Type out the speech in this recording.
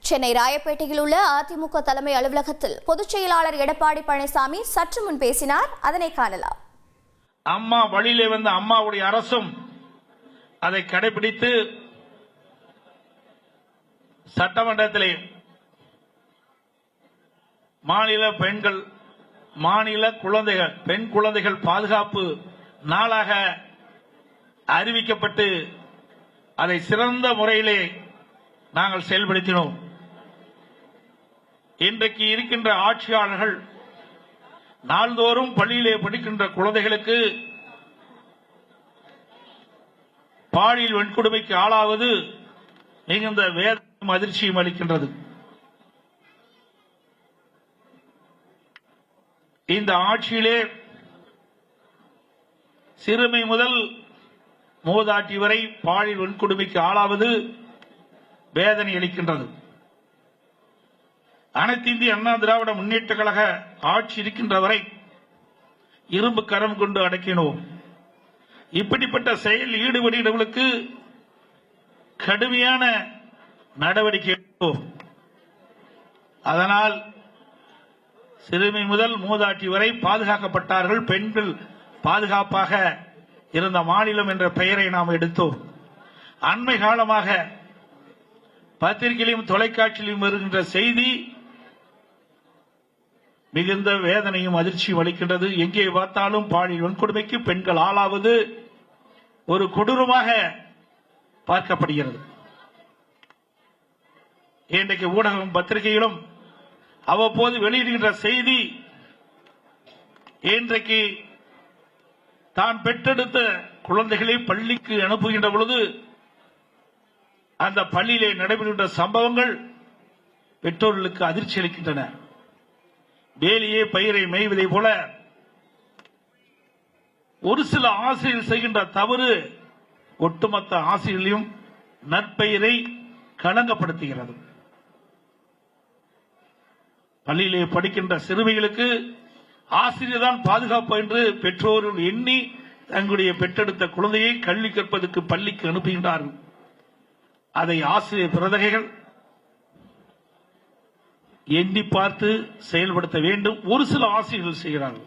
சென்னை ராயப்பேட்டையில் உள்ள அதிமுக தலைமை அலுவலகத்தில் பொதுச் செயலாளர் எடப்பாடி பழனிசாமி சற்று முன் பேசினார். அதனை காணலாம். அம்மா வழியிலே வந்த அம்மாவுடைய அரசும் அதை கடைபிடித்து சட்டமன்றத்திலே மாநில குழந்தைகள் பெண் குழந்தைகள் பாதுகாப்பு நாளாக அறிவிக்கப்பட்டு அதை சிறந்த முறையிலே நாங்கள் செயல்படுத்தினோம். இன்றைக்கு இருக்கின்ற ஆட்சியாளர்கள் நாள்தோறும் பள்ளியிலே படிக்கின்ற குழந்தைகளுக்கு பாலியல் வன்கொடுமைக்கு ஆளாவது மிகுந்த வேதனையும் அதிர்ச்சியும் அளிக்கின்றது. இந்த ஆட்சியிலே சிறுமி முதல் மூதாட்டி வரை பாலியல் வன்கொடுமைக்கு ஆளாவது வேதனை அளிக்கின்றது. அனைத்து இந்திய அண்ணா திராவிட முன்னேற்ற கழக ஆட்சி இருக்கின்ற வரை இரும்பு கரம் கொண்டு அடக்கினோம். இப்படிப்பட்ட செயலில் ஈடுபடுகிறவர்களுக்கு கடுமையான நடவடிக்கை எடுத்தோம். அதனால் சிறுமி முதல் மூதாட்டி வரை பாதுகாக்கப்பட்டார்கள். பெண்கள் பாதுகாப்பாக இருந்த மாநிலம் என்ற பெயரை நாம் எடுத்தோம். அண்மை காலமாக பத்திரிகையிலும் தொலைக்காட்சியிலும் வருகின்ற செய்தி மிகுந்த வேதனையும் அதிர்ச்சியும் அளிக்கின்றது. எங்கே பார்த்தாலும் பாலியல் வன்கொடுமைக்கு பெண்கள் ஆளாவது ஒரு கொடூரமாக பார்க்கப்படுகிறது. இன்றைக்கு ஊடகம் பத்திரிகையிலும் அவ்வப்போது வெளியிடுகின்ற செய்தி இன்றைக்கு தான் பெற்றெடுத்த குழந்தைகளை பள்ளிக்கு அனுப்புகின்ற பொழுது அந்த பள்ளியிலே நடைபெறுகின்ற சம்பவங்கள் பெற்றோர்களுக்கு அதிர்ச்சி அளிக்கின்றன. வேலியே பயிரை மேய்வதை போல ஒரு சில ஆசிரியர்கள் செய்கின்ற தவறு ஒட்டுமொத்த ஆசிரியர்களையும் நற்பெயரை களங்கப்படுத்துகிறது. பள்ளியிலே படிக்கின்ற சிறுமிகளுக்கு ஆசிரியர் தான் பாதுகாப்பு என்று பெற்றோர்கள் எண்ணி தங்களுடைய பெற்றெடுத்த குழந்தையை கல்வி கற்பதற்கு பள்ளிக்கு அனுப்புகின்றார்கள். அதை ஆசிரியர் பிரதகைகள் எண்ணி பார்த்து செயல்படுத்த வேண்டும். ஒரு சில ஆசிரியர்கள் செய்கிறார்கள்.